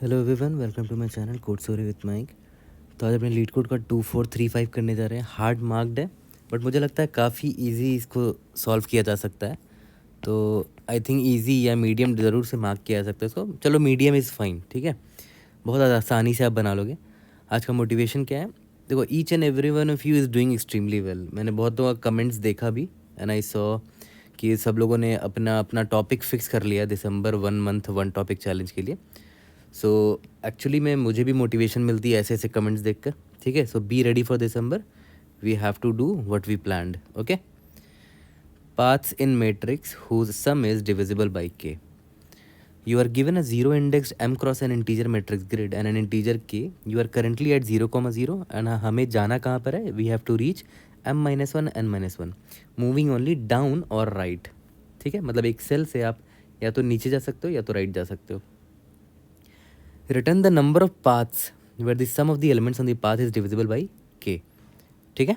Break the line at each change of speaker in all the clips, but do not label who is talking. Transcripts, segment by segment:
Hello everyone, welcome to my channel code story with Mike. तो आज अपने leet code का 2435 करने जा रहे हैं। हार्ड मार्क्ड है बट मुझे लगता है काफ़ी इजी इसको सॉल्व किया जा सकता है। तो आई थिंक इजी या मीडियम ज़रूर से मार्क किया जा सकता है इसको। चलो मीडियम इज़ फाइन, ठीक है, बहुत आसानी से आप बना लोगे। आज का मोटिवेशन क्या है? देखो, each and every one of you is doing extremely well. मैंने बहुत लोगों का कमेंट्स देखा भी एंड आई सॉ कि सब लोगों ने अपना अपना टॉपिक फिक्स कर लिया दिसंबर 1 मंथ 1 टॉपिक चैलेंज के लिए। सो एक्चुअली में मुझे भी मोटिवेशन मिलती है ऐसे ऐसे कमेंट्स देखकर, ठीक है। So be ready for December, we have to do what we planned, okay. Paths in matrix whose sum is divisible by k. You are given a zero indexed m cross an integer matrix grid and an integer k. You are currently at 0, 0 and हमें जाना कहाँ पर है? We have to reach m-1 n-1, moving only down और right, ठीक है। मतलब एक सेल से आप या तो नीचे जा सकते हो या तो राइट जा सकते हो। Return the number of paths where the sum of the elements on the path is divisible by k, ठीक है।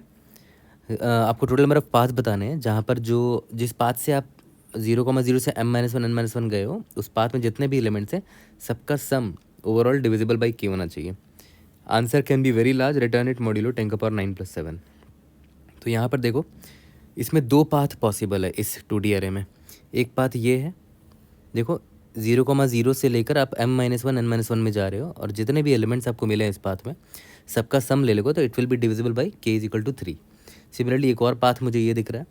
आपको टोटल नंबर ऑफ पाथ बताने हैं जहाँ पर जो जिस पाथ से आप 0, 0 से m-1 n-1 गए हो, उस पाथ में जितने भी एलिमेंट्स हैं सबका सम ओवरऑल डिविजिबल बाई k होना चाहिए। Answer can be very large, return it modulo 10⁻9+7। तो यहाँ पर देखो, इसमें दो पाथ पॉसिबल है इस 2D अरे में। एक पाथ ये है, देखो 0, 0 से लेकर आप m-1 n-1 में जा रहे हो और जितने भी एलिमेंट्स आपको मिले हैं इस पाथ में सबका सम ले लोगे तो it will be divisible by k = 3। Similarly एक और पाथ मुझे ये दिख रहा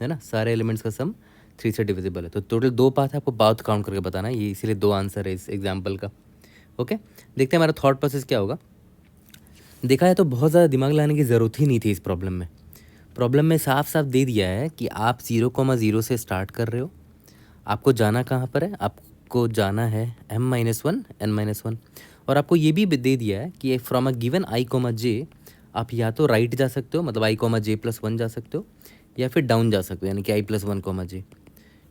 है ना, सारे एलिमेंट्स का सम 3 से डिविजिबल है। तो टोटल दो पाथ है, आपको पाथ काउंट करके बताना है, ये इसीलिए दो आंसर है इस एग्जाम्पल का, ओके। देखते हैं हमारा थॉट प्रोसेस क्या होगा। देखा है तो बहुत ज़्यादा दिमाग लगाने की ज़रूरत ही नहीं थी इस प्रॉब्लम में। प्रॉब्लम में साफ साफ दे दिया है कि आप 0, 0 से स्टार्ट कर रहे हो, आपको जाना कहाँ पर है? आपको जाना है m-1 n-1, और आपको ये भी दे दिया है कि from a given i, j आप या तो राइट जा सकते हो, मतलब i, j+1 जा सकते हो, या फिर डाउन जा सकते हो, यानी कि i+1, j,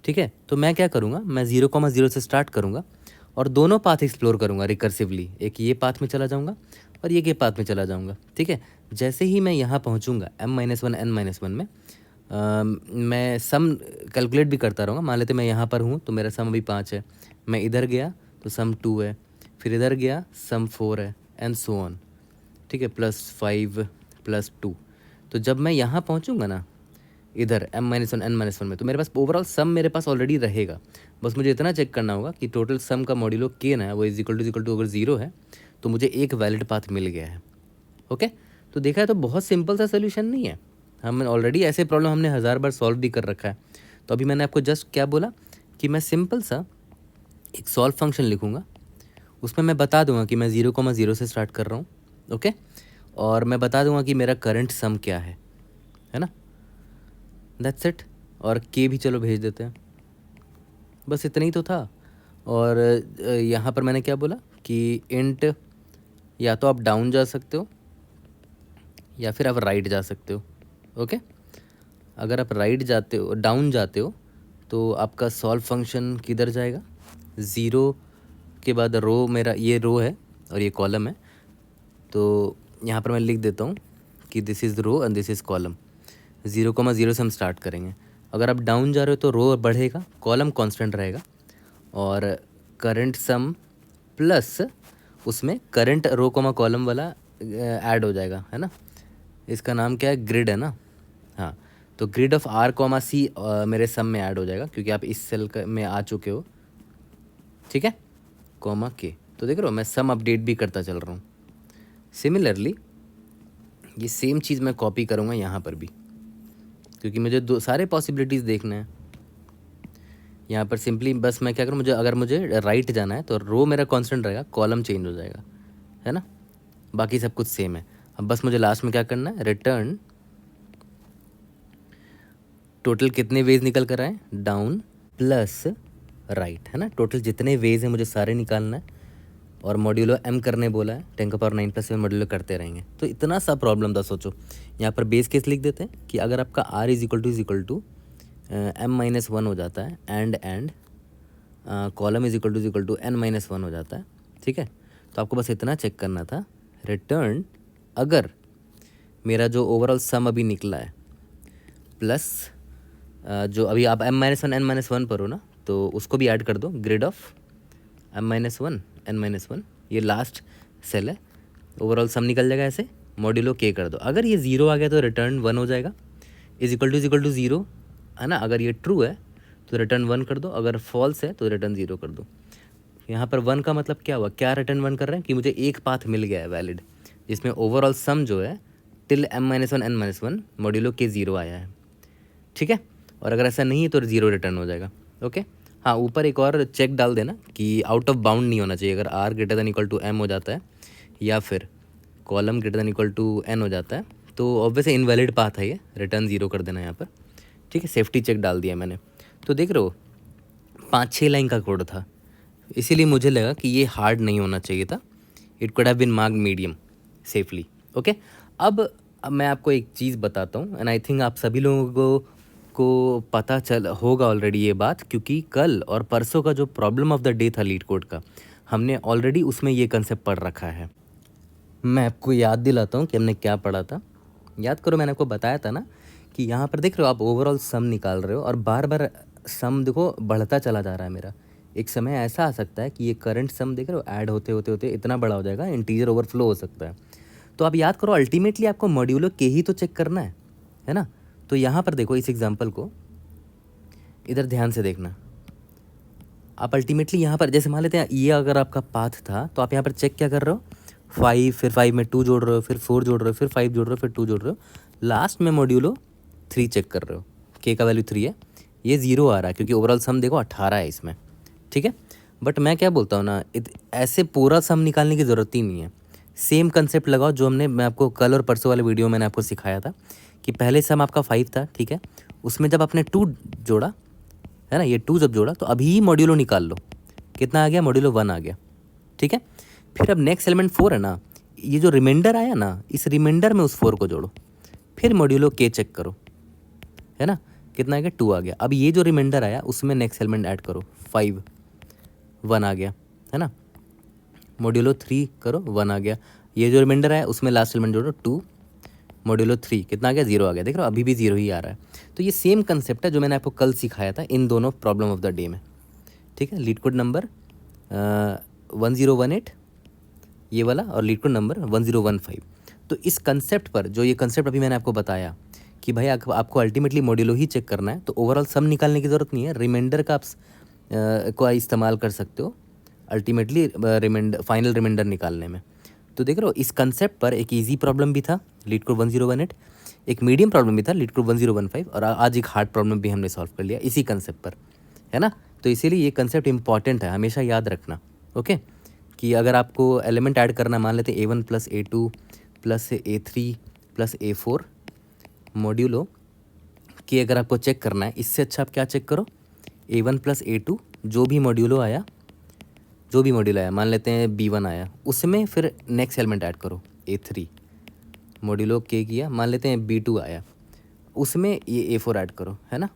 ठीक है। तो मैं क्या करूँगा, मैं 0, 0 से स्टार्ट करूँगा और दोनों पाथ एक्सप्लोर करूँगा रिकर्सिवली। एक ये पाथ में चला जाऊँगा और ये के पाथ में चला जाऊँगा, ठीक है। जैसे ही मैं यहाँ पहुँचूँगा m-1 n-1 में, मैं सम कैलकुलेट भी करता रहूँगा। मान लेते मैं यहाँ पर हूँ तो मेरा सम अभी 5 है, मैं इधर गया तो सम 2 है, फिर इधर गया सम 4 है एंड सो ऑन, ठीक है, +5 +2। तो जब मैं यहाँ पहुँचूँगा ना इधर m-1 n-1 में, तो मेरे पास ओवरऑल सम मेरे पास ऑलरेडी रहेगा। बस मुझे इतना चेक करना होगा कि टोटल सम का मॉड्यूलो k ना है वो = अगर 0 है तो मुझे एक वैलिड पाथ मिल गया है, ओके। तो देखा है तो बहुत सिंपल सा सोल्यूशन नहीं है। हम ऑलरेडी ऐसे प्रॉब्लम हमने 1000 बार सॉल्व भी कर रखा है। तो अभी मैंने आपको जस्ट क्या बोला कि मैं सिंपल सा एक सॉल्व फंक्शन लिखूँगा, उसमें मैं बता दूंगा कि मैं 0, 0 से स्टार्ट कर रहा हूँ, ओके, और मैं बता दूंगा कि मेरा करंट सम क्या है ना, दैट्स इट। और के भी चलो भेज देते हैं, बस इतना ही तो था। और यहाँ पर मैंने क्या बोला कि इंट या तो आप डाउन जा सकते हो या फिर आप राइट जा सकते हो, ओके। अगर आप राइट जाते हो, डाउन जाते हो, तो आपका सॉल्व फंक्शन किधर जाएगा? 0 के बाद रो, मेरा ये रो है और ये कॉलम है, तो यहाँ पर मैं लिख देता हूँ कि this is row and this is column. 0, 0 से हम स्टार्ट करेंगे। अगर आप डाउन जा रहे हो तो रो बढ़ेगा, कॉलम कांस्टेंट रहेगा, और करंट सम प्लस उसमें करंट रो कॉलम वाला ऐड हो जाएगा, है ना। इसका नाम क्या है? ग्रिड है ना, हाँ। तो ग्रिड ऑफ r, c मेरे सम में ऐड हो जाएगा क्योंकि आप इस सेल में आ चुके हो, ठीक है, k। तो देख रहे हो मैं सम अपडेट भी करता चल रहा हूँ। सिमिलरली ये सेम चीज़ मैं कॉपी करूँगा यहाँ पर भी, क्योंकि मुझे दो सारे पॉसिबिलिटीज़ देखने हैं। यहाँ पर सिंपली बस मैं क्या करूँ, अगर मुझे राइट जाना है तो रो मेरा कांस्टेंट रहेगा, कॉलम चेंज हो जाएगा, है ना, बाकी सब कुछ सेम है। अब बस मुझे लास्ट में क्या करना है, रिटर्न टोटल कितने वेज निकल कर आए, डाउन प्लस राइट, है ना। टोटल जितने वेज हैं मुझे सारे निकालना है, और मॉड्यूलो m करने बोला है, 10⁻9+7 मॉड्यूलो करते रहेंगे। तो इतना सा प्रॉब्लम था, सोचो। यहाँ पर बेस केस लिख देते हैं कि अगर आपका r = m-1 हो जाता है एंड कॉलम = n-1 हो जाता है, ठीक है। तो आपको बस इतना चेक करना था, रिटर्न अगर मेरा जो ओवरऑल सम अभी निकला है प्लस जो अभी आप m-1 n-1 पर हो ना, तो उसको भी ऐड कर दो, ग्रिड ऑफ m-1 n-1, ये लास्ट सेल है, ओवरऑल सम निकल जाएगा ऐसे, मॉड्यूलो k कर दो। अगर ये 0 आ गया तो रिटर्न 1 हो जाएगा, इज इक्वल टू 0 है ना। अगर ये ट्रू है तो रिटर्न 1 कर दो, अगर फॉल्स है तो रिटर्न 0 कर दो। यहाँ पर 1 का मतलब क्या हुआ, क्या रिटर्न 1 कर रहे हैं कि मुझे एक पाथ मिल गया है वैलिड, जिसमें ओवरऑल सम जो है till m-1 n-1 modulo k 0 आया है, ठीक है। और अगर ऐसा नहीं है तो 0 रिटर्न हो जाएगा, ओके। हाँ, ऊपर एक और चेक डाल देना कि आउट ऑफ बाउंड नहीं होना चाहिए। अगर r greater than equal to m हो जाता है या फिर column greater than equal to n हो जाता है तो ऑब्वियसली इनवैलिड पाथ है, ये रिटर्न 0 कर देना यहाँ पर, ठीक है। सेफ्टी चेक डाल दिया मैंने। तो देख रहे हो 5-6 लाइन का कोड था, इसीलिए मुझे लगा कि ये हार्ड नहीं होना चाहिए था, it could have been marked medium safely, okay. अब मैं आपको एक चीज़ बताता हूँ, एंड आई थिंक आप सभी लोगों को पता चल होगा ऑलरेडी ये बात, क्योंकि कल और परसों का जो प्रॉब्लम ऑफ द डे था लीड कोड का, हमने ऑलरेडी उसमें ये कंसेप्ट पढ़ रखा है। मैं आपको याद दिलाता हूँ कि हमने क्या पढ़ा था। याद करो, मैंने आपको बताया था ना कि यहाँ पर देख रहे हो आप ओवरऑल सम निकाल रहे हो और बार बार सम देखो बढ़ता चला जा रहा है मेरा। एक समय ऐसा आ सकता है कि ये करंट सम देख रहे हो ऐड होते होते होते इतना बड़ा हो जाएगा, इंटीजर ओवरफ्लो हो सकता है। तो आप याद करो अल्टीमेटली आपको मॉड्यूलो के ही तो चेक करना है ना। तो यहाँ पर देखो इस एग्जाम्पल को इधर ध्यान से देखना। आप अल्टीमेटली यहाँ पर जैसे मान लेते हैं ये अगर आपका पाथ था तो आप यहाँ पर चेक क्या कर रहे हो, 5, फिर 5 में 2 जोड़ रहे हो, फिर 4 जोड़ रहे हो, फिर 5 जोड़ रहे हो, फिर 2 जोड़ रहे हो, लास्ट में मॉड्यूलो 3 चेक कर रहे हो। के का वैल्यू 3 है, ये 0 आ रहा है क्योंकि ओवरऑल सम देखो 18 है इसमें, ठीक है। बट मैं क्या बोलता हूँ ना, ऐसे पूरा सम निकालने की ज़रूरत ही नहीं है। सेम कंसेप्ट लगाओ जो मैं आपको कल और परसों वाले वीडियो में मैंने आपको सिखाया था कि पहले सम आपका 5 था, ठीक है। उसमें जब आपने 2 जोड़ा है ना, ये 2 जब जोड़ा तो अभी मॉड्यूलो निकाल लो, कितना आ गया, मॉड्यूलो 1 आ गया, ठीक है। फिर अब नेक्स्ट एलिमेंट 4 है ना, ये जो रिमाइंडर आया ना, इस रिमाइंडर में उस 4 को जोड़ो, फिर मॉड्यूलो के चेक करो, है ना, कितना आ गया, 2 आ गया। अब ये जो रिमाइंडर आया उसमें नेक्स्ट एलिमेंट ऐड करो, 5, 1 आ गया, है ना। मॉड्यूलो 3 करो, 1 आ गया। ये जो रिमाइंडर आया उसमें लास्ट एलिमेंट जोड़ो 2, मॉड्यूलो 3 कितना आ गया, 0 आ गया। देख रहे हो अभी भी 0 ही आ रहा है। तो ये सेम कंसेप्ट है जो मैंने आपको कल सिखाया था इन दोनों प्रॉब्लम ऑफ द डे में, ठीक है। लीड कोड नंबर 1018 ये वाला और लीड कोड नंबर 1015। तो इस कंसेप्ट पर जो ये कंसेप्ट अभी मैंने आपको बताया कि भाई आपको अल्टीमेटली मॉड्यूलो ही चेक करना है, तो ओवरऑल सम निकालने की ज़रूरत नहीं है, रिमाइंडर का आप को इस्तेमाल कर सकते हो अल्टीमेटली फाइनल रिमाइंडर निकालने में। तो देख रहे हो इस कंसेप्ट पर एक इजी प्रॉब्लम भी था लीड कोड 1018, एक मीडियम प्रॉब्लम भी था लीड कोड 1015, और आज एक हार्ड प्रॉब्लम भी हमने सॉल्व कर लिया इसी कंसेप्ट पर, है ना। तो इसीलिए ये कंसेप्ट इंपॉर्टेंट है, हमेशा याद रखना, ओके। कि अगर आपको एलिमेंट ऐड करना, मान लेते हैं A1 + A2 + A3 + A4 modulo कि अगर आपको चेक करना है, इससे अच्छा आप क्या चेक करो, A1 + A2 जो भी मॉड्यूलो आया मान लेते हैं B1 आया, उसमें फिर नेक्स्ट एलिमेंट ऐड करो A3, मॉड्यूलो के किया, मान लेते हैं B2 आया, उसमें ये A4 ऐड करो, है ना।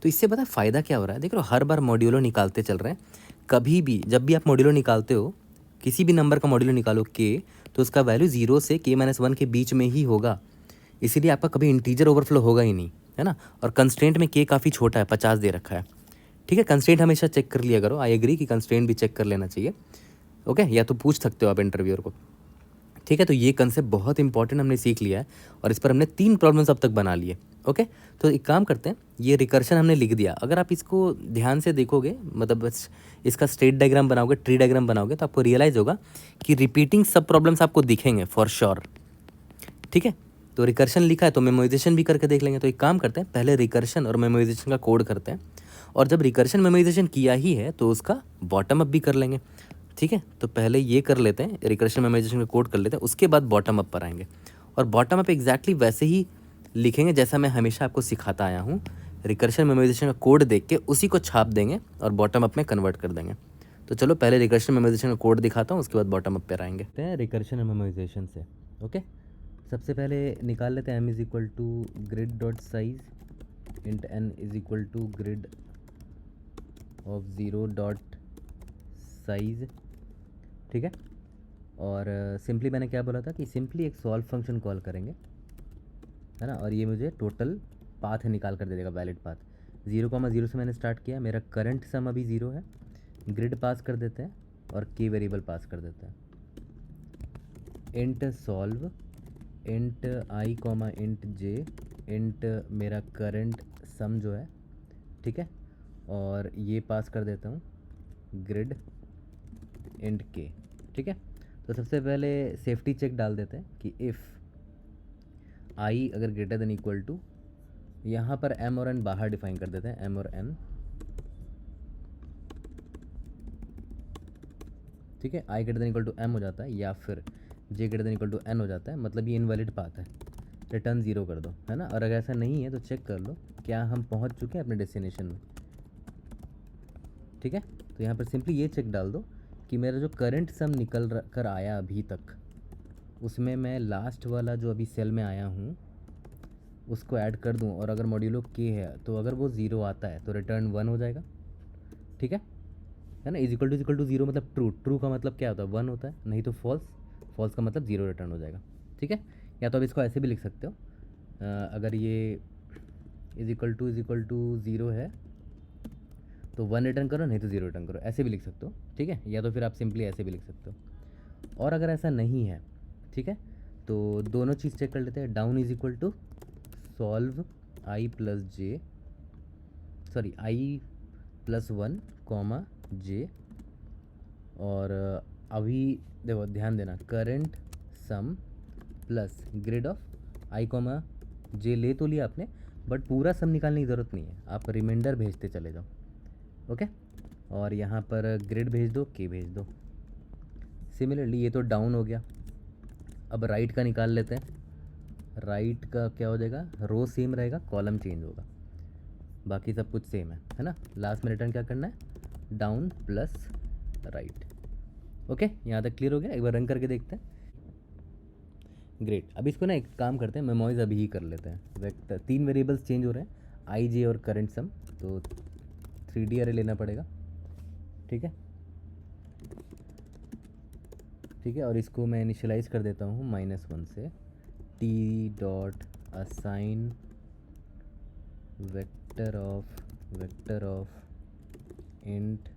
तो इससे पता है फ़ायदा क्या हो रहा है, देख लो हर बार मॉड्यूलो निकालते चल रहे हैं। कभी भी जब भी आप मॉड्यूलो निकालते हो, किसी भी नंबर का मॉड्यूलो निकालो के, तो उसका वैल्यू 0 से k-1 के बीच में ही होगा, इसीलिए आपका कभी इंटीजर ओवरफ्लो होगा ही नहीं, है ना। और कंस्ट्रेंट में के काफ़ी छोटा है, 50 दे रखा है, ठीक है। कंस्ट्रेंट हमेशा चेक कर लिया करो, आई एग्री कि कंस्ट्रेंट भी चेक कर लेना चाहिए, ओके। या तो पूछ सकते हो आप इंटरव्यूअर को, ठीक है। तो ये कंसेप्ट बहुत इंपॉर्टेंट हमने सीख लिया है और इस पर हमने 3 प्रॉब्लम्स अब तक बना लिए, ओके। तो एक काम करते हैं, ये रिकर्शन हमने लिख दिया, अगर आप इसको ध्यान से देखोगे, मतलब बस इसका स्टेट डायग्राम बनाओगे, ट्री डायग्राम बनाओगे, तो आपको रियलाइज़ होगा कि रिपीटिंग सब प्रॉब्लम्स आपको दिखेंगे फॉर श्योर, ठीक है। तो रिकर्शन लिखा है तो मेमोराइजेशन भी करके देख लेंगे। तो एक काम करते हैं, पहले रिकर्शन और मेमोराइजेशन का कोड करते हैं, और जब रिकर्शन मेमोराइजेशन किया ही है तो उसका बॉटम अप भी कर लेंगे, ठीक है। तो पहले ये कर लेते हैं, रिकर्शन मेमोराइजेशन का कोड कर लेते हैं, उसके बाद बॉटम अप पर आएंगे, और बॉटम अप एग्जैक्टली वैसे ही लिखेंगे जैसा मैं हमेशा आपको सिखाता आया हूँ। रिकर्शन मेमोराइजेशन का कोड देख के उसी को छाप देंगे और बॉटम अप में कन्वर्ट कर देंगे। तो चलो पहले रिकर्शन मेमोराइजेशन का कोड दिखाता हूँ, उसके बाद बॉटम अप पर आएंगे रिकर्शन मेमोराइजेशन से, ओके। सबसे पहले निकाल लेते हैं m = grid.size int n = grid of 0.size, ठीक है। और सिंपली मैंने क्या बोला था कि सिंपली एक सॉल्व फंक्शन कॉल करेंगे, है ना, और ये मुझे टोटल पाथ निकाल कर दे देगा, वैलिड पाथ। 0,0 से मैंने स्टार्ट किया, मेरा करंट सम अभी 0 है, ग्रिड पास कर देते हैं, और के वेरिएबल पास कर देते हैं। इंट सॉल्व इंट आई कॉमा इंट जे इंट मेरा करंट सम जो है, ठीक है, और ये पास कर देता हूँ ग्रिड इंट के, ठीक है। तो सबसे पहले सेफ्टी चेक डाल देते हैं कि इफ़ आई अगर ग्रेटर देन इक्वल टू, यहाँ पर एम और एन बाहर डिफाइन कर देते हैं, एम और एन, ठीक है। I greater than equal to M हो जाता है या फिर J greater than equal to N हो जाता है, मतलब ये इनवैलिड पाथ है, रिटर्न ज़ीरो कर दो, है ना। और अगर ऐसा नहीं है तो चेक कर लो क्या हम पहुंच चुके हैं अपने डेस्टिनेशन में, ठीक है। तो यहाँ पर सिंपली ये चेक डाल दो कि मेरा जो करंट सम निकल कर आया अभी तक, उसमें मैं लास्ट वाला जो अभी सेल में आया हूँ उसको ऐड कर दूँ, और अगर मॉड्यूलो के है तो अगर वो ज़ीरो आता है तो रिटर्न वन हो जाएगा, ठीक है ना। इज इक्वल टू ज़ीरो मतलब ट्रू, ट्रू का मतलब क्या होता है, वन होता है, नहीं तो फॉल्स, फॉल्स का मतलब ज़ीरो रिटर्न हो जाएगा, ठीक है। या तो अब इसको ऐसे भी लिख सकते हो, अगर ये इज इक्वल टू ज़ीरो है तो वन रिटर्न करो, नहीं तो ज़ीरो रिटर्न करो, ऐसे भी लिख सकते हो, ठीक है। या तो फिर आप सिंपली ऐसे भी लिख सकते हो। और अगर ऐसा नहीं है, ठीक है, तो दोनों चीज़ चेक कर लेते हैं। Down is equal to solve I plus J, sorry I plus one comma J, और अभी देखो ध्यान देना, current sum plus grid of I comma J ले तो लिया आपने, बट पूरा सम निकालने की ज़रूरत नहीं है, आप रिमाइंडर भेजते चले जाओ, ओके। और यहाँ पर ग्रिड भेज दो, के भेज दो। सिमिलरली ये तो डाउन हो गया, अब राइट का निकाल लेते हैं। राइट का क्या हो जाएगा, रो सेम रहेगा, कॉलम चेंज होगा, बाकी सब कुछ सेम है ना। लास्ट में रिटर्न क्या करना है, डाउन प्लस राइट, ओके। यहाँ तक क्लियर हो गया, एक बार रन करके देखते हैं। ग्रेट, अब इसको ना एक काम करते हैं, मेमोइज अभी ही कर लेते हैं। वेक्टर 3 वेरिएबल्स चेंज हो रहे हैं, आई जे और करंट सम, तो 3D अरे लेना पड़ेगा, ठीक है, ठीक है। और इसको मैं इनिशियलाइज कर देता हूँ -1 से, t dot assign vector of int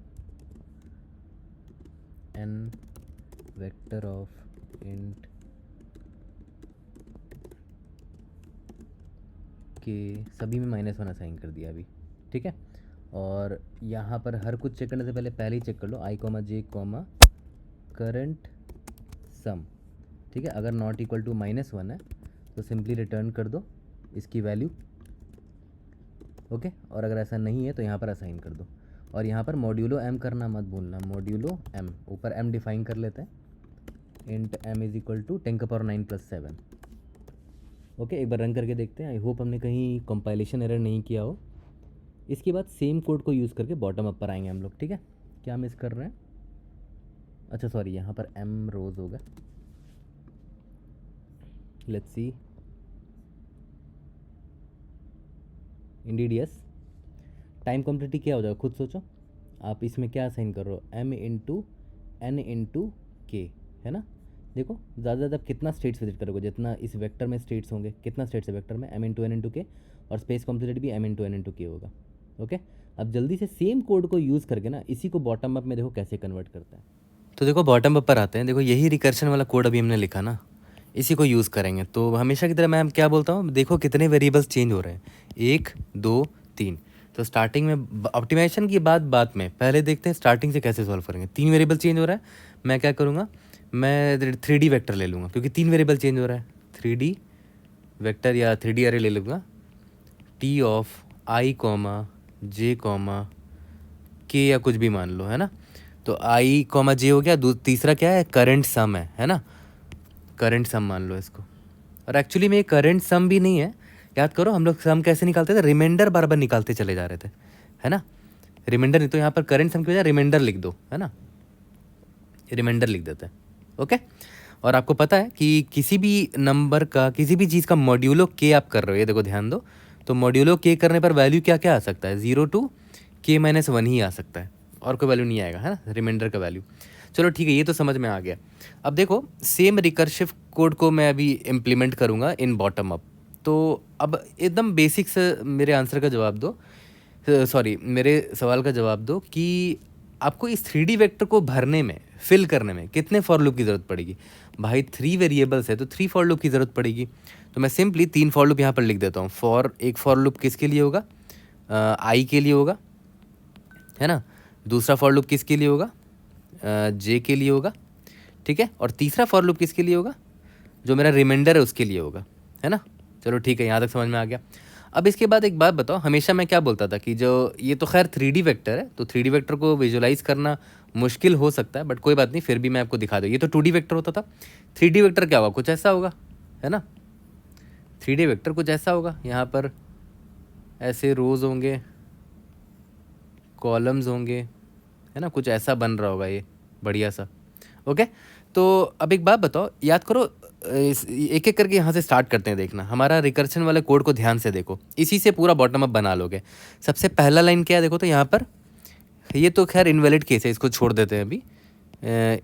n vector of int के, सभी में -1 असाइन कर दिया अभी, ठीक है। और यहाँ पर हर कुछ चेक करने से पहले ही चेक कर लो आई कॉमा जे कॉमा करंट सम, ठीक है। अगर नॉट इक्वल टू -1 है तो सिंपली रिटर्न कर दो इसकी वैल्यू, ओके। और अगर ऐसा नहीं है तो यहाँ पर असाइन कर दो, और यहाँ पर मॉड्यूलो एम करना मत भूलना, मॉड्यूलो एम, ऊपर एम डिफाइन कर लेते हैं, int m is equal to 10⁻9 + 7, okay. एक बार रन करके देखते हैं, आई होप हमने कहीं कंपाइलेशन एरर नहीं किया हो। इसके बाद सेम कोड को यूज़ करके बॉटम अप पर आएंगे हम लोग, ठीक है। क्या मिस कर रहे हैं, अच्छा सॉरी, यहाँ पर एम रोज होगा, let's see, indeed yes. Time complexity क्या हो जाएगा खुद सोचो, आप इसमें क्या असाइन कर रहे हो, एम इंटू एन इंटू के, है ना। देखो ज़्यादा से ज़्यादा आप कितना स्टेट्स विजिट करोगे, जितना इस वेक्टर में स्टेट्स होंगे, कितना स्टेट्स है वेक्टर में, एम इंटू एन इंटू के, और स्पेस कॉम्प्लीटेड भी एम इंटू एन इंटू के होगा, ओके। अब जल्दी से सेम कोड को यूज़ करके ना इसी को बॉटम अप में देखो कैसे कन्वर्ट करते हैं। तो देखो बॉटम अप पर आते हैं, देखो यही रिकर्शन वाला कोड अभी हमने लिखा ना, इसी को यूज़ करेंगे। तो हमेशा की तरह मैं क्या बोलता हूँ, देखो कितने वेरिएबल्स चेंज हो रहे हैं, 1 2 3। तो स्टार्टिंग में ऑप्टिमाइजेशन की बात में पहले देखते हैं स्टार्टिंग से कैसे सॉल्व करेंगे। 3 वेरिएबल चेंज हो रहा है, मैं क्या करूँगा, मैं 3D वेक्टर ले लूँगा, क्योंकि 3 वेरिएबल चेंज हो रहा है, 3D वेक्टर या 3D अरे ले लूँगा, T of I comma J comma के या कुछ भी मान लो, है ना। तो आई कॉमा जे हो गया, तीसरा क्या है, करंट सम है ना, करंट सम मान लो इसको। और एक्चुअली में ये करंट सम भी नहीं है, याद करो हम लोग सम कैसे निकालते थे, रिमाइंडर बार बार निकालते चले जा रहे थे, है ना। रिमाइंडर नहीं तो यहाँ पर करंट सम की वजह रिमाइंडर लिख दो, है ना, रिमाइंडर लिख देते हैं, ओके। और आपको पता है कि किसी भी नंबर का, किसी भी चीज़ का मॉड्यूलो के आप कर रहे हो, ये देखो ध्यान दो, तो मॉड्यूलो के करने पर वैल्यू क्या क्या आ सकता है, 0 टू k-1 ही आ सकता है, और कोई वैल्यू नहीं आएगा, है ना, रिमाइंडर का वैल्यू। चलो ठीक है, ये तो समझ में आ गया। अब देखो सेम रिकर्सिव कोड को मैं अभी इम्प्लीमेंट करूँगा इन बॉटम अप। तो अब एकदम बेसिक्स मेरे आंसर का जवाब दो, सॉरी मेरे सवाल का जवाब दो कि आपको इस 3D वेक्टर को भरने में, फिल करने में कितने फॉर लूप की ज़रूरत पड़ेगी? भाई 3 वेरिएबल्स है तो 3 फॉर लूप की ज़रूरत पड़ेगी। तो मैं सिंपली 3 फॉर लूप यहाँ पर लिख देता हूँ। एक फॉर लूप किसके लिए होगा? आई के लिए होगा, है ना। दूसरा फॉर लूप किसके लिए होगा? जे के लिए होगा, ठीक है। और तीसरा फॉर लूप किसके लिए होगा? जो मेरा रिमाइंडर है उसके लिए होगा, है ना। चलो ठीक है, यहाँ तक समझ में आ गया। अब इसके बाद एक बात बताओ, हमेशा मैं क्या बोलता था कि जो ये तो खैर 3D वेक्टर है, तो 3D वेक्टर को विजुलाइज करना मुश्किल हो सकता है, बट कोई बात नहीं, फिर भी मैं आपको दिखा दूँ। ये तो 2D वेक्टर होता था, 3D वेक्टर क्या होगा? कुछ ऐसा होगा, है ना। 3D वेक्टर कुछ ऐसा होगा, यहाँ पर ऐसे रोज़ होंगे, कॉलम्स होंगे, है ना, कुछ ऐसा बन रहा होगा ये बढ़िया सा। ओके, तो अब एक बात बताओ, याद करो, एक एक करके यहाँ से स्टार्ट करते हैं। देखना हमारा रिकर्शन वाले कोड को ध्यान से देखो, इसी से पूरा बॉटम अप बना लोगे। सबसे पहला लाइन क्या है देखो, तो यहाँ पर ये तो खैर इनवैलिड केस है, इसको छोड़ देते हैं अभी।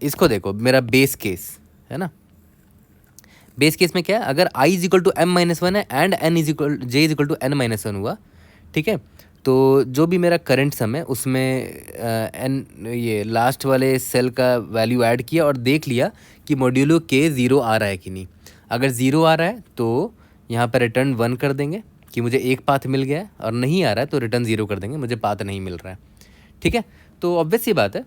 इसको देखो, मेरा बेस केस है ना। बेस केस में क्या है, अगर i is equal to m minus one है and j is equal to n minus one हुआ, ठीक है, तो जो भी मेरा करंट सम है उसमें n ये लास्ट वाले सेल का वैल्यू ऐड किया और देख लिया कि मॉड्यूलो k ज़ीरो आ रहा है कि नहीं। अगर ज़ीरो आ रहा है तो यहाँ पर रिटर्न 1 कर देंगे कि मुझे एक पाथ मिल गया है, और नहीं आ रहा है तो रिटर्न 0 कर देंगे, मुझे पाथ नहीं मिल रहा है, ठीक है। तो ऑब्वियस सी बात है,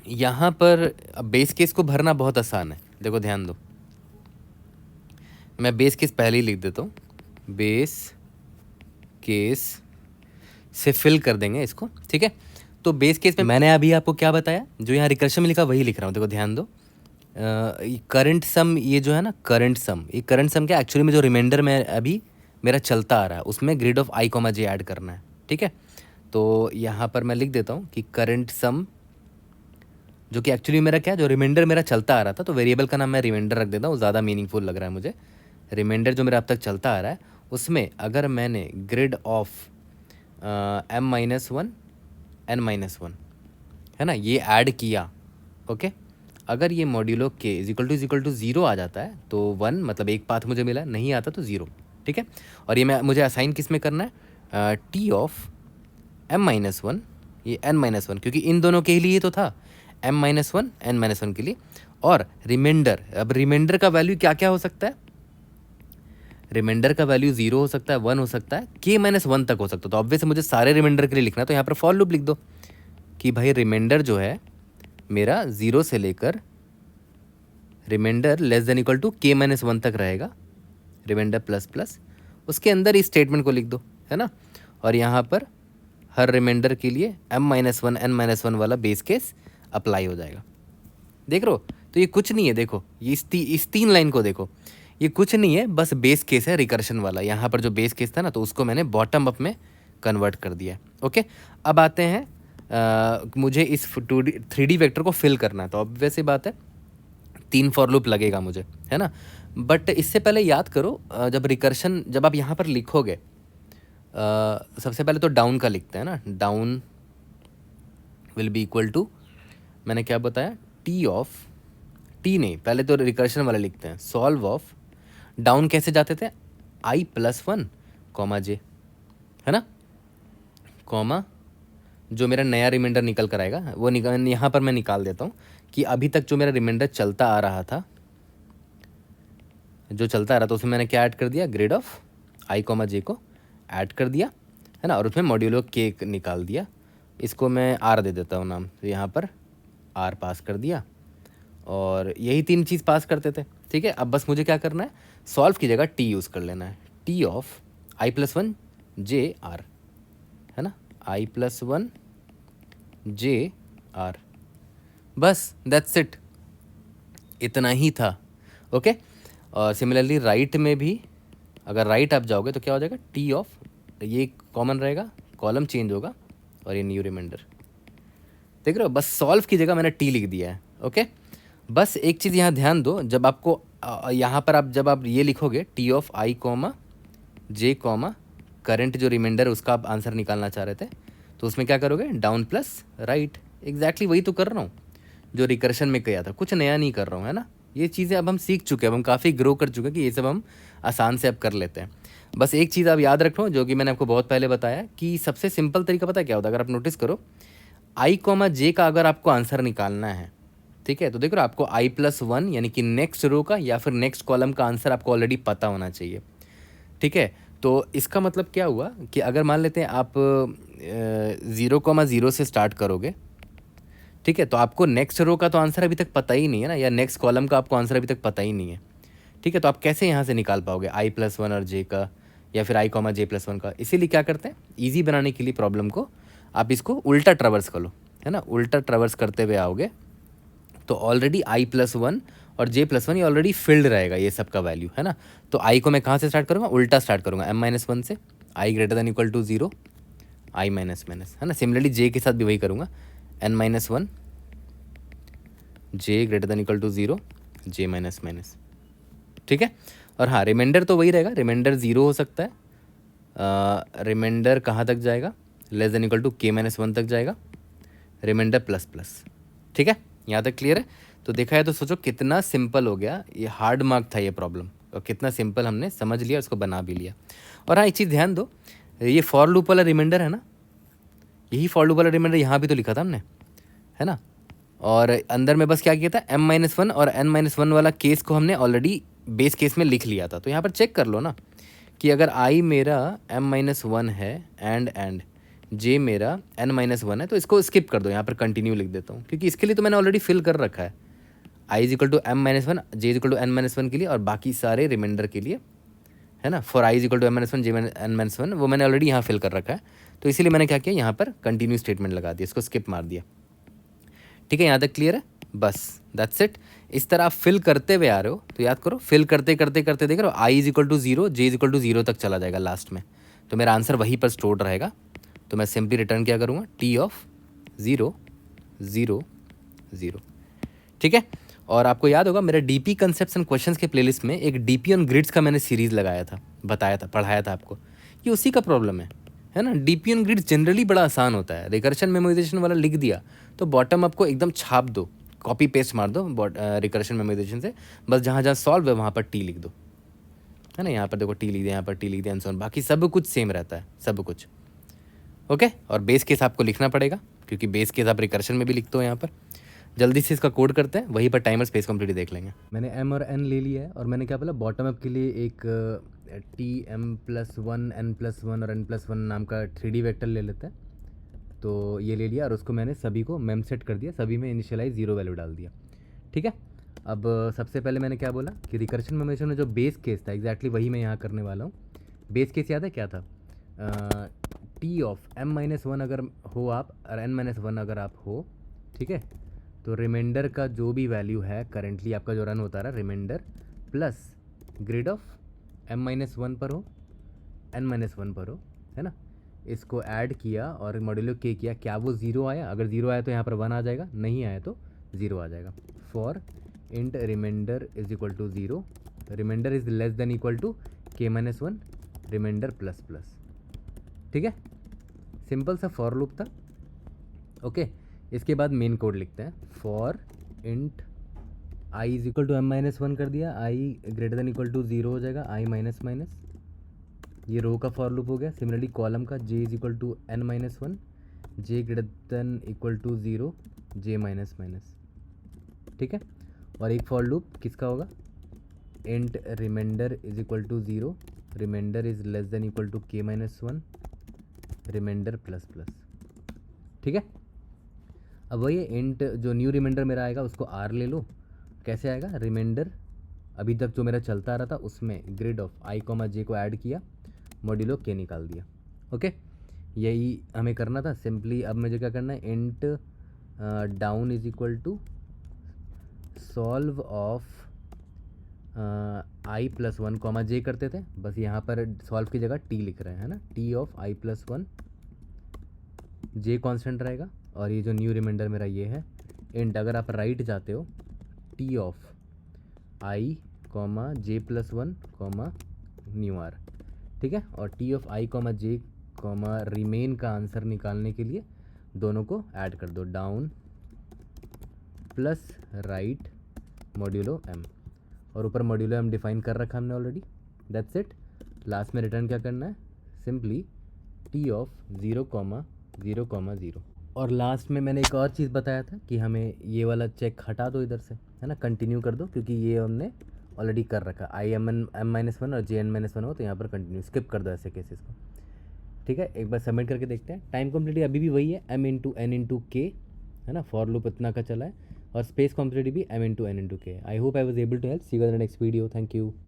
यहाँ पर बेस केस को भरना बहुत आसान है। देखो ध्यान दो, मैं बेस केस पहले ही लिख देता हूँ, बेस केस से फिल कर देंगे इसको, ठीक है। तो बेस केस में मैंने अभी आपको क्या बताया, जो यहाँ रिकर्शन में लिखा वही लिख रहा हूँ। देखो ध्यान दो, करंट सम, ये जो है ना करंट सम, ये करंट सम क्या एक्चुअली में जो रिमाइंडर में अभी मेरा चलता आ रहा है उसमें grid of I comma J add करना है, ठीक है। तो यहाँ पर मैं लिख देता हूँ कि करंट सम, जो कि एक्चुअली मेरा क्या है, जो रिमाइंडर मेरा चलता आ रहा था, तो वेरिएबल का नाम मैं रिमाइंडर रख देता हूँ, ज़्यादा मीनिंगफुल लग रहा है मुझे। रिमाइंडर जो मेरा अब तक चलता आ रहा है उसमें अगर मैंने grid of m minus one n minus one, है ना, ये ऐड किया, ओके। अगर ये modulo k is equal to 0 आ जाता है तो 1, मतलब एक पाथ मुझे मिला, नहीं आता तो 0, ठीक है। और ये मुझे असाइन किस में करना है, t of m minus one, ये n माइनस वन, क्योंकि इन दोनों के लिए तो था m minus one n minus one के लिए। और रिमाइंडर, अब रिमाइंडर का वैल्यू क्या क्या हो सकता है, रिमाइंडर का वैल्यू 0 हो सकता है, 1 हो सकता है, k माइनस वन तक हो सकता है। तो ऑब्वियस मुझे सारे रिमाइंडर के लिए लिखना है, तो यहाँ पर फॉर लूप लिख दो कि भाई रिमाइंडर जो है मेरा 0 से लेकर remainder less than equal to k minus one तक रहेगा, रिमाइंडर प्लस प्लस, उसके अंदर इस स्टेटमेंट को लिख दो, है ना। और यहाँ पर हर रिमाइंडर के लिए m minus one n minus one वाला बेस केस अप्लाई हो जाएगा। देख रहे हो, तो ये कुछ नहीं है, देखो ये इस 3 लाइन को देखो, ये कुछ नहीं है, बस बेस केस है रिकर्शन वाला। यहाँ पर जो बेस केस था ना, तो उसको मैंने बॉटम अप में कन्वर्ट कर दिया है, ओके। अब आते हैं, मुझे इस 3D वेक्टर को फिल करना है, तो ऑब्वियस सी बात है 3 फॉर लूप लगेगा मुझे, है ना। बट इससे पहले याद करो, जब रिकर्शन, जब आप यहाँ पर लिखोगे, सबसे पहले तो डाउन का लिखते हैं ना, down will be equal to, मैंने क्या बताया, टी ऑफ, टी नहीं, पहले तो रिकर्शन वाला लिखते हैं, सॉल्व ऑफ, डाउन कैसे जाते थे, i प्लस वन कॉमा जे, है ना, कॉमा जो मेरा नया रिमाइंडर निकल कर आएगा वो यहाँ पर मैं निकाल देता हूँ कि अभी तक जो मेरा रिमाइंडर चलता आ रहा था, जो चलता आ रहा था उसमें मैंने क्या ऐड कर दिया, ग्रिड ऑफ आई कॉमा जे को ऐड कर दिया, है ना। और उसमें मॉड्यूलो के निकाल दिया, इसको मैं आर दे देता हूँ नाम, तो यहाँ पर आर पास कर दिया, और यही 3 चीज़ पास करते थे, ठीक है। अब बस मुझे क्या करना है, सॉल्व की जगह टी यूज़ कर लेना है, T of I plus one J are, है ना, आई प्लस वन जे आर, बस दैट्स इट, इतना ही था, ओके। और सिमिलरली राइट में भी, अगर राइट आप जाओगे तो क्या हो जाएगा, टी ऑफ, ये कॉमन रहेगा, कॉलम चेंज होगा, और ये न्यू रिमाइंडर, देख रहे हो, बस सॉल्व की जगह मैंने टी लिख दिया है, ओके। बस एक चीज़ यहाँ ध्यान दो, जब आपको यहाँ पर जब आप ये लिखोगे T of I comma J comma current जो रिमाइंडर है उसका आप आंसर निकालना चाह रहे थे, तो उसमें क्या करोगे, डाउन प्लस राइट, एग्जैक्टली वही तो कर रहा हूँ जो रिकर्शन में किया था, कुछ नया नहीं कर रहा हूँ, है ना। ये चीज़ें अब हम सीख चुके हैं, अब हम काफ़ी ग्रो कर चुके हैं कि ये सब हम आसान से अब कर लेते हैं। बस एक चीज़ आप याद रखो, जो कि मैंने आपको बहुत पहले बताया, कि सबसे सिंपल तरीका पता है क्या होता है, अगर आप नोटिस करो, आई कॉमा जे का अगर आपको आंसर निकालना है, ठीक है, तो देखो आपको i+1 यानी कि नेक्स्ट रो का या फिर नेक्स्ट कॉलम का आंसर आपको ऑलरेडी पता होना चाहिए, ठीक है। तो इसका मतलब क्या हुआ कि अगर मान लेते हैं आप 0,0 से स्टार्ट करोगे, ठीक है, तो आपको नेक्स्ट रो का तो आंसर अभी तक पता ही नहीं है ना, या नेक्स्ट कॉलम का आपको आंसर अभी तक पता ही नहीं है, ठीक है। तो आप कैसे यहाँ से निकाल पाओगे i+1 और j का, या फिर i,j+1 का। इसीलिए क्या करते हैं, ईजी बनाने के लिए प्रॉब्लम को आप इसको उल्टा ट्रैवर्स कर लो, है ना। उल्टा ट्रैवर्स करते हुए आओगे तो ऑलरेडी i+1 और j+1 ये ऑलरेडी फिल्ड रहेगा, ये सब का वैल्यू, है ना। तो i को मैं कहाँ से स्टार्ट करूँगा, उल्टा स्टार्ट करूँगा m-1 से, i > 0 i माइनस, है ना। सिमिलरली j के साथ भी वही करूँगा, n-1 j > 0 j-, ठीक है। और हाँ, रिमाइंडर तो वही रहेगा, रिमाइंडर 0 हो सकता है, रिमाइंडर कहाँ तक जाएगा, <= k-1 तक जाएगा, रिमाइंडर प्लस प्लस, ठीक है। यहाँ तक क्लियर है। तो देखा है तो सोचो कितना सिंपल हो गया, ये हार्ड मार्क था ये प्रॉब्लम, और कितना सिंपल हमने समझ लिया, उसको बना भी लिया। और हाँ, एक चीज़ ध्यान दो, ये फॉर लूप वाला रिमाइंडर है ना, यही फॉर लूप वाला रिमाइंडर यहाँ भी तो लिखा था हमने, है ना। और अंदर में बस क्या किया था, m-1 और n-1 वाला केस को हमने ऑलरेडी बेस केस में लिख लिया था। तो यहाँ पर चेक कर लो ना कि अगर i मेरा m-1 है एंड j मेरा n-1 है, तो इसको स्किप कर दो, यहाँ पर कंटिन्यू लिख देता हूँ, क्योंकि इसके लिए तो मैंने ऑलरेडी फिल कर रखा है, i = m-1 j = n-1 के लिए, और बाकी सारे रिमाइंडर के लिए, है ना। For i = m-1 j n-1 वो मैंने ऑलरेडी यहाँ फिल कर रखा है। तो इसीलिए मैंने क्या किया, यहाँ पर कंटिन्यू स्टेटमेंट लगा दिया, इसको स्किप मार दिया, ठीक है। यहाँ तक क्लियर है, बस दैट्स इट। इस तरह आप फिल करते हुए आ रहे हो, तो याद करो फिल करते करते करते देख रहे हो i = 0 j = 0 तक चला जाएगा लास्ट में, तो मेरा आंसर वहीं पर स्टोर्ड रहेगा। तो मैं सिंपली रिटर्न क्या करूँगा, t(0 0 0), ठीक है। और आपको याद होगा मेरा डीपी कंसेप्ट्स एंड क्वेश्चंस के प्लेलिस्ट में एक डीपी ऑन ग्रिड्स का मैंने सीरीज़ लगाया था, बताया था, पढ़ाया था आपको, ये उसी का प्रॉब्लम है ना। डीपी ऑन ग्रिड्स जनरली बड़ा आसान होता है, रिकर्शन मेमोराइजेशन वाला लिख दिया तो बॉटम अप को एकदम छाप दो, कॉपी पेस्ट मार दो रिकर्शन मेमोराइजेशन से, बस जहाँ जहाँ सॉल्व है वहाँ पर टी लिख दो, है ना। यहाँ पर देखो टी लिख दिया, यहाँ पर टी लिख दिया, एंड सो ऑन, बाकी सब कुछ सेम रहता है, सब कुछ ओके। और बेस केस आपको लिखना पड़ेगा, क्योंकि बेस केस आप रिकर्शन में भी लिखते हो यहाँ पर। जल्दी से इसका कोड करते हैं, वहीं पर टाइमर स्पेस कंप्लीट देख लेंगे। मैंने m और n ले लिया है, और मैंने क्या बोला, बॉटम अप के लिए एक tm+1 n+1 और n+1 नाम का 3D वेक्टर ले लेते हैं। तो ये ले लिया, और उसको मैंने सभी को मेम सेट कर दिया, सभी में इनिशियलाइज 0 वैल्यू डाल दिया, ठीक है। अब सबसे पहले मैंने क्या बोला कि रिकर्शन मेमोराइजेशन में जो बेस केस था एग्जैक्टली वही मैं यहाँ करने वाला हूँ। बेस केस याद है क्या था, t ऑफ m-1 अगर हो आप, और n-1 अगर आप हो, ठीक है, तो रिमाइंडर का जो भी वैल्यू है करेंटली आपका जो रन होता रहा, reminder plus grid of m-1 पर हो, n-1 पर हो, है ना। इसको ऐड किया और मॉड्यूलो k किया, क्या वो 0 आया, अगर 0 आया तो यहाँ पर 1 आ जाएगा, नहीं आया तो 0 आ जाएगा। For int remainder = 0, remainder is less than equal to k-1 remainder plus plus, ठीक है। सिंपल सा फॉर लूप था, ओके। इसके बाद मेन कोड लिखते हैं, फॉर इंट i = m-1 कर दिया, i > 0 हो जाएगा, i-, ये रो का फॉर लूप हो गया। सिमिलरली कॉलम का j = n-1 j > 0 j-, ठीक है। और एक फॉर लूप किसका होगा, int remainder = 0, remainder is less than equal to k-1 remainder plus plus, ठीक है। अब वही इंट जो न्यू रिमाइंडर मेरा आएगा उसको r ले लो, कैसे आएगा, रिमाइंडर अभी तक जो मेरा चलता आ रहा था उसमें ग्रिड ऑफ i, j को ऐड किया, मॉड्यूलो k निकाल दिया, ओके। यही हमें करना था सिंपली। अब मुझे क्या करना है, int down is equal to solve of i+1, j करते थे, बस यहाँ पर सॉल्व की जगह t लिख रहे हैं, है ना। t of i+1, j constant रहेगा, और ये जो न्यू रिमाइंडर मेरा ये है, इंट अगर आप राइट जाते हो t of i, j+1, new r, ठीक है। और t of i, j, remain का आंसर निकालने के लिए दोनों को ऐड कर दो, down plus right modulo m, और ऊपर मॉड्यूलो m डिफाइन कर रखा हमने ऑलरेडी, दैट्स इट। लास्ट में रिटर्न क्या करना है, सिंपली t ऑफ 0, 0, 0। और लास्ट में मैंने एक और चीज़ बताया था कि हमें ये वाला चेक हटा दो इधर से, है ना, कंटिन्यू कर दो, क्योंकि ये हमने ऑलरेडी कर रखा। आई M-1 और JN-1 हो तो यहाँ पर कंटिन्यू स्किप कर दो ऐसे केसेस को। ठीक है, एक बार सबमिट करके देखते हैं। टाइम कम्प्लीटी अभी भी वही है, M/N/K, है ना, फॉर लूप इतना का चला है। और स्पेस कम्प्लीटी भी M/N/K। I hope I was able to help. See you in the next video. Thank you.